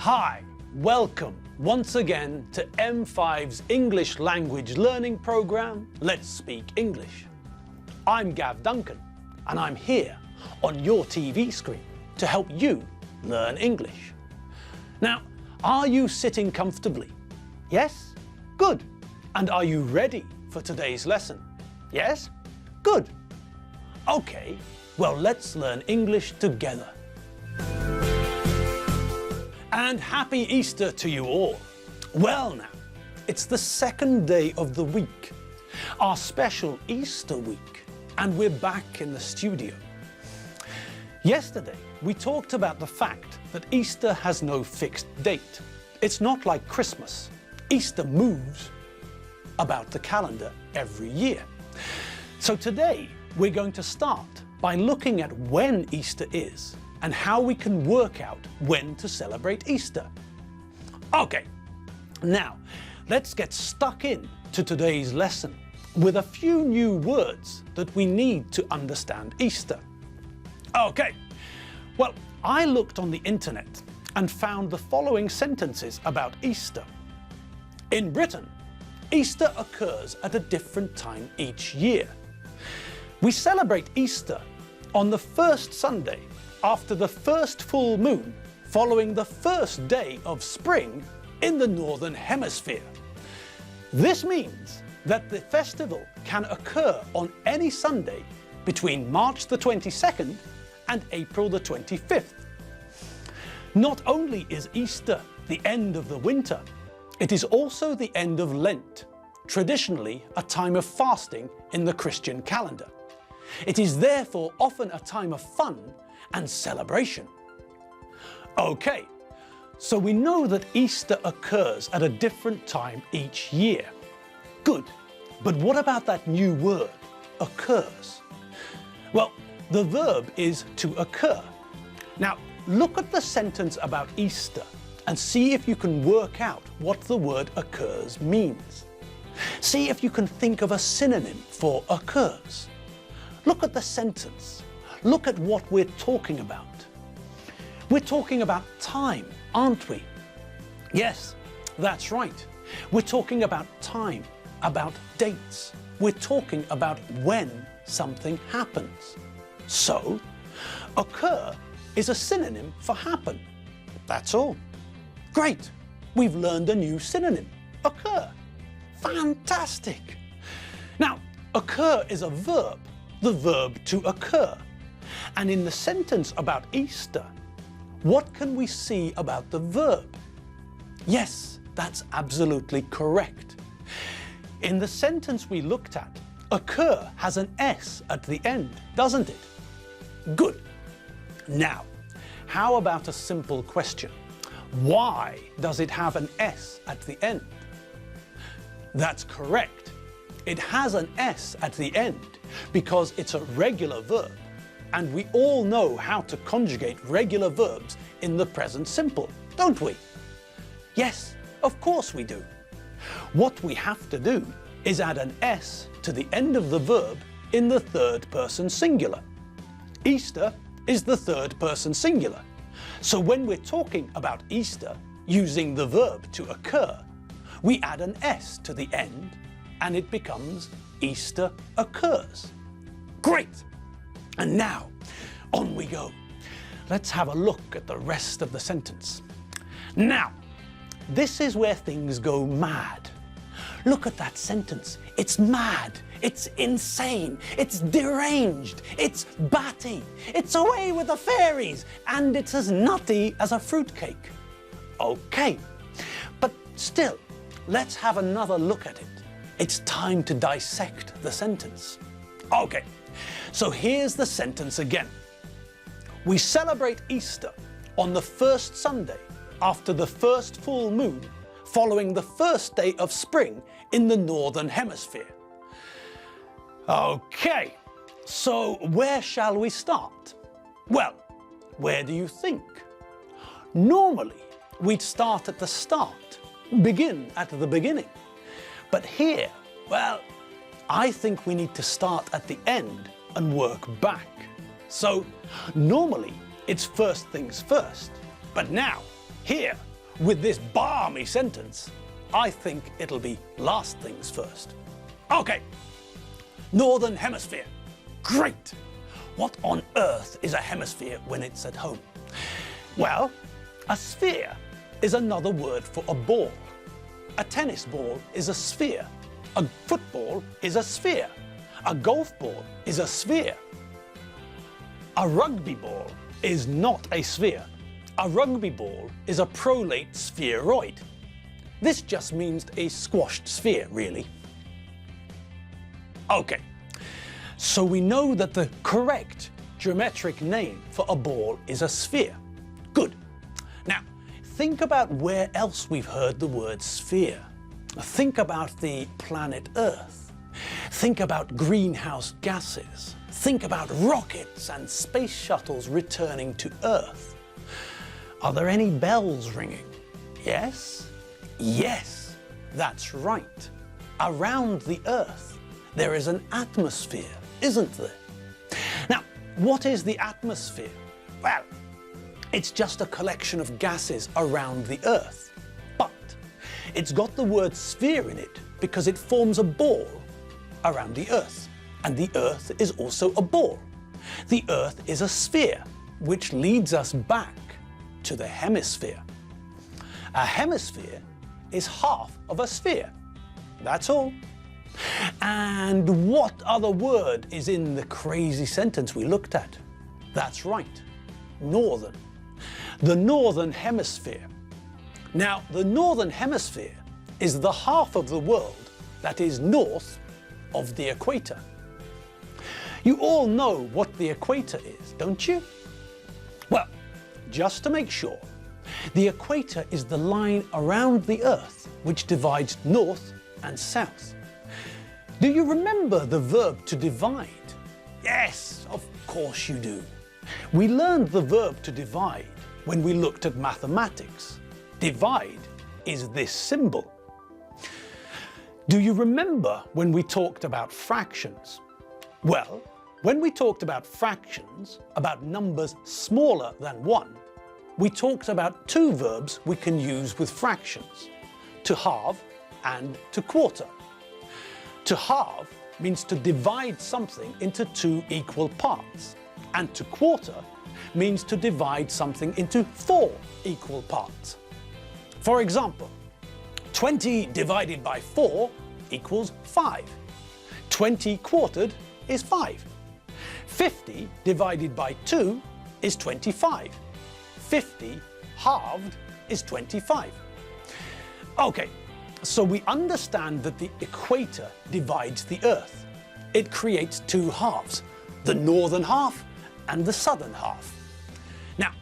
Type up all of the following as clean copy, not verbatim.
Hi, welcome once again to M5's English language learning program, Let's Speak English. I'm Gav Duncan and I'm here on your TV screen to help you learn English. Now, are you sitting comfortably? Yes? Good. And are you ready for today's lesson? Yes? Good. Okay, well, let's learn English together. And happy Easter to you all. Well now, it's the second day of the week, our special Easter week, and we're back in the studio. Yesterday, we talked about the fact that Easter has no fixed date. It's not like Christmas. Easter moves about the calendar every year. So today, we're going to start by looking at when Easter is and how we can work out when to celebrate Easter. Okay, now let's get stuck in to today's lesson with a few new words that we need to understand Easter. Okay, well, I looked on the internet and found the following sentences about Easter. In Britain, Easter occurs at a different time each year. We celebrate Easter on the first Sunday after the first full moon following the first day of spring in the Northern Hemisphere. This means that the festival can occur on any Sunday between March the 22nd and April the 25th. Not only is Easter the end of the winter, it is also the end of Lent, traditionally a time of fasting in the Christian calendar. It is therefore often a time of fun and celebration. Okay, so we know that Easter occurs at a different time each year. Good, but what about that new word, occurs? Well, the verb is to occur. Now, look at the sentence about Easter and see if you can work out what the word occurs means. See if you can think of a synonym for occurs. Look at the sentence. Look at what we're talking about. We're talking about time, aren't we? Yes, that's right. We're talking about time, about dates. We're talking about when something happens. So, occur is a synonym for happen. That's all. Great, we've learned a new synonym, occur. Fantastic. Now, occur is a verb, the verb to occur. And in the sentence about Easter, what can we see about the verb? Yes, that's absolutely correct. In the sentence we looked at, occur has an S at the end, doesn't it? Good. Now, how about a simple question? Why does it have an S at the end? That's correct. It has an S at the end because it's a regular verb, and we all know how to conjugate regular verbs in the present simple, don't we? Yes, of course we do. What we have to do is add an S to the end of the verb in the third person singular. Easter is the third person singular. So when we're talking about Easter using the verb to occur, we add an S to the end and it becomes Easter occurs. Great! And now, on we go. Let's have a look at the rest of the sentence. Now, this is where things go mad. Look at that sentence. It's mad. It's insane. It's deranged. It's batty. It's away with the fairies. And it's as nutty as a fruitcake. Okay, but still, let's have another look at it. It's time to dissect the sentence. Okay, so here's the sentence again. We celebrate Easter on the first Sunday after the first full moon following the first day of spring in the Northern Hemisphere. Okay, so where shall we start? Well, where do you think? Normally, we'd start at the start, begin at the beginning. But here, well, I think we need to start at the end and work back. So, normally, it's first things first. But now, here, with this balmy sentence, I think it'll be last things first. Okay, Northern Hemisphere. Great! What on earth is a hemisphere when it's at home? Well, a sphere is another word for a ball. A tennis ball is a sphere. A football is a sphere. A golf ball is a sphere. A rugby ball is not a sphere. A rugby ball is a prolate spheroid. This just means a squashed sphere, really. Okay, so we know that the correct geometric name for a ball is a sphere. Good. Now, think about where else we've heard the word sphere. Think about the planet Earth. Think about greenhouse gases. Think about rockets and space shuttles returning to Earth. Are there any bells ringing? Yes? Yes, that's right. Around the Earth, there is an atmosphere, isn't there? Now, what is the atmosphere? Well, it's just a collection of gases around the Earth. But it's got the word sphere in it because it forms a ball around the Earth. And the Earth is also a ball. The Earth is a sphere, which leads us back to the hemisphere. A hemisphere is half of a sphere. That's all. And what other word is in the crazy sentence we looked at? That's right, northern. The northern hemisphere. Now, the northern hemisphere is the half of the world that is north of the equator. You all know what the equator is, don't you? Well, just to make sure, the equator is the line around the Earth which divides north and south. Do you remember the verb to divide? Yes, of course you do. We learned the verb to divide when we looked at mathematics. Divide is this symbol. Do you remember when we talked about fractions? Well, when we talked about fractions, about numbers smaller than 1, we talked about two verbs we can use with fractions, to halve and to quarter. To halve means to divide something into two equal parts, and to quarter means to divide something into 4 equal parts. For example, 20 divided by 4 equals 5. 20 quartered is 5. 50 divided by 2 is 25. 50 halved is 25. Okay, so we understand that the equator divides the Earth. It creates two halves, the northern half and the southern half. Now,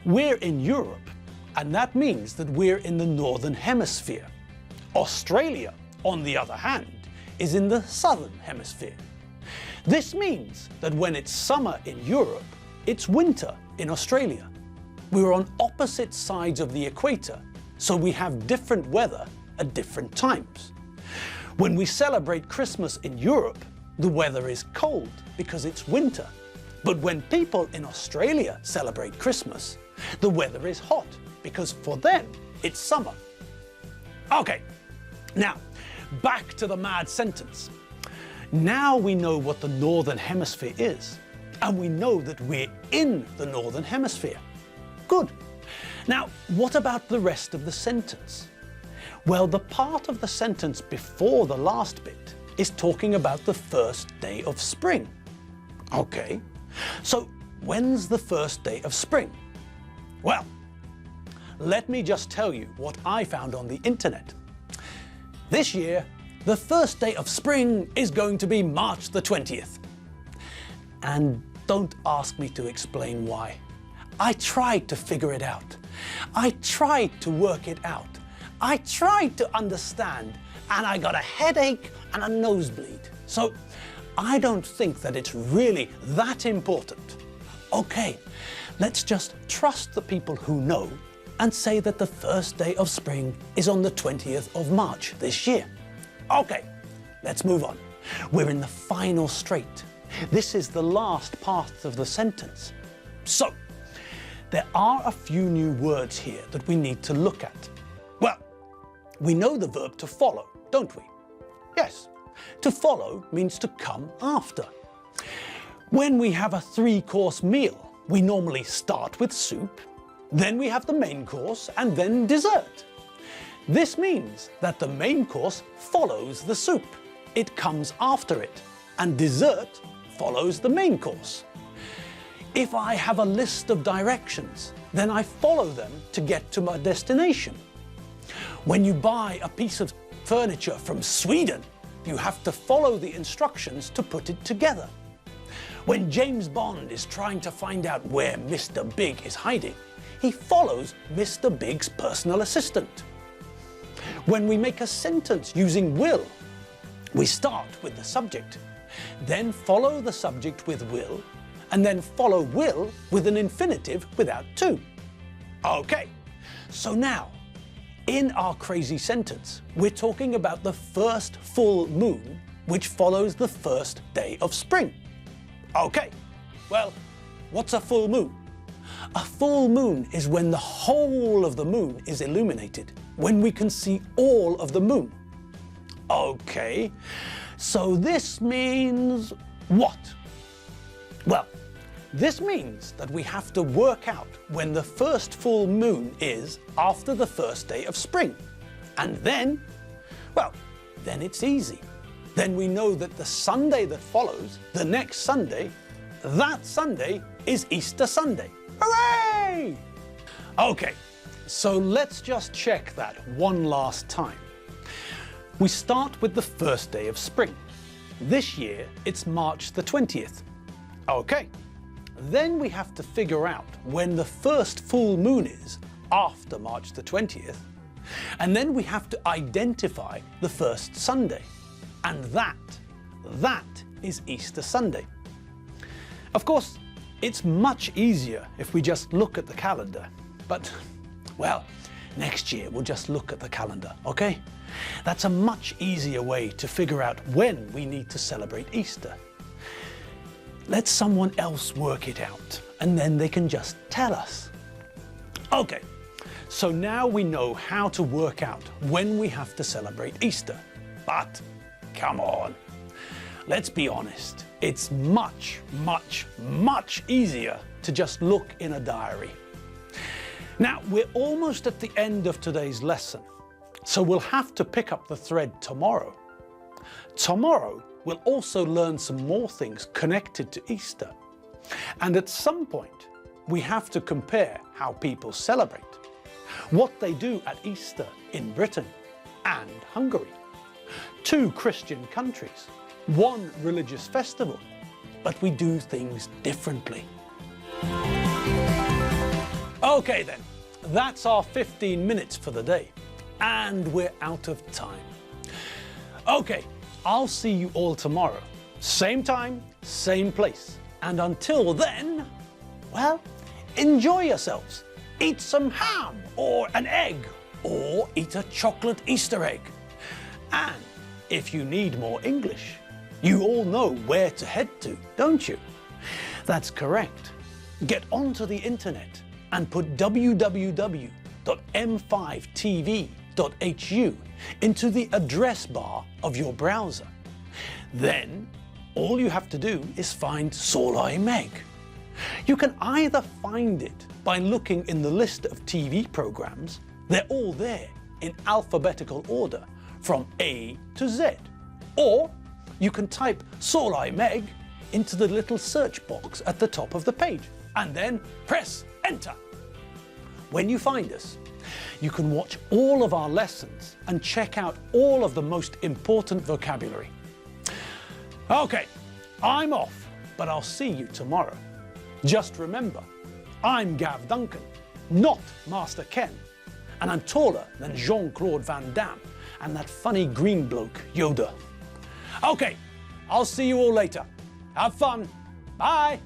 we're in Europe, and that means that we're in the northern hemisphere. Australia, on the other hand, is in the southern hemisphere. This means that when it's summer in Europe, it's winter in Australia. We're on opposite sides of the equator, so we have different weather at different times. When we celebrate Christmas in Europe, the weather is cold because it's winter. But when people in Australia celebrate Christmas, the weather is hot because for them it's summer. Okay, now back to the mad sentence. Now we know what the northern hemisphere is, and we know that we're in the northern hemisphere. Good. Now, what about the rest of the sentence? Well, the part of the sentence before the last bit is talking about the first day of spring. Okay, so when's the first day of spring? Well, let me just tell you what I found on the internet. This year, the first day of spring is going to be March the 20th. And don't ask me to explain why. I tried to figure it out. I tried to work it out. I tried to understand, and I got a headache and a nosebleed. So I don't think that it's really that important. Okay, let's just trust the people who know and say that the first day of spring is on the 20th of March this year. Okay, let's move on. We're in the final straight. This is the last part of the sentence. So, there are a few new words here that we need to look at. Well, we know the verb to follow, don't we? Yes, to follow means to come after. When we have a 3-course meal, we normally start with soup, then we have the main course and then dessert. This means that the main course follows the soup. It comes after it, and dessert follows the main course. If I have a list of directions, then I follow them to get to my destination. When you buy a piece of furniture from Sweden, you have to follow the instructions to put it together. When James Bond is trying to find out where Mr. Big is hiding, he follows Mr. Big's personal assistant. When we make a sentence using will, we start with the subject, then follow the subject with will, and then follow will with an infinitive without to. Okay, so now, in our crazy sentence, we're talking about the first full moon, which follows the first day of spring. Okay, well, what's a full moon? A full moon is when the whole of the moon is illuminated, when we can see all of the moon. Okay, so this means what? Well, this means that we have to work out when the first full moon is after the first day of spring. And then, well, then it's easy. Then we know that the Sunday that follows, the next Sunday, that Sunday is Easter Sunday. Hooray! Okay, so let's just check that one last time. We start with the first day of spring. This year, it's March the 20th. Okay, then we have to figure out when the first full moon is after March the 20th, and then we have to identify the first Sunday. And that is Easter Sunday. Of course, it's much easier if we just look at the calendar. But, well, next year we'll just look at the calendar, okay? That's a much easier way to figure out when we need to celebrate Easter. Let someone else work it out, and then they can just tell us. Okay, so now we know how to work out when we have to celebrate Easter. But, come on, let's be honest. It's much, much, much easier to just look in a diary. Now, we're almost at the end of today's lesson, so we'll have to pick up the thread tomorrow. Tomorrow, we'll also learn some more things connected to Easter. And at some point, we have to compare how people celebrate, what they do at Easter in Britain and Hungary. 2 Christian countries, 1 religious festival, but we do things differently. Okay then, that's our 15 minutes for the day, and we're out of time. Okay, I'll see you all tomorrow. Same time, same place. And until then, well, enjoy yourselves. Eat some ham or an egg, or eat a chocolate Easter egg. And if you need more English, you all know where to head to, don't you? That's correct. Get onto the internet and put www.m5tv.hu into the address bar of your browser. Then, all you have to do is find Szólalj meg. You can either find it by looking in the list of TV programs. They're all there in alphabetical order from A to Z. Or you can type Szólalj meg into the little search box at the top of the page and then press enter. When you find us, you can watch all of our lessons and check out all of the most important vocabulary. Okay, I'm off, but I'll see you tomorrow. Just remember, I'm Gav Duncan, not Master Ken, and I'm taller than Jean-Claude Van Damme and that funny green bloke, Yoda. Okay, I'll see you all later. Have fun. Bye.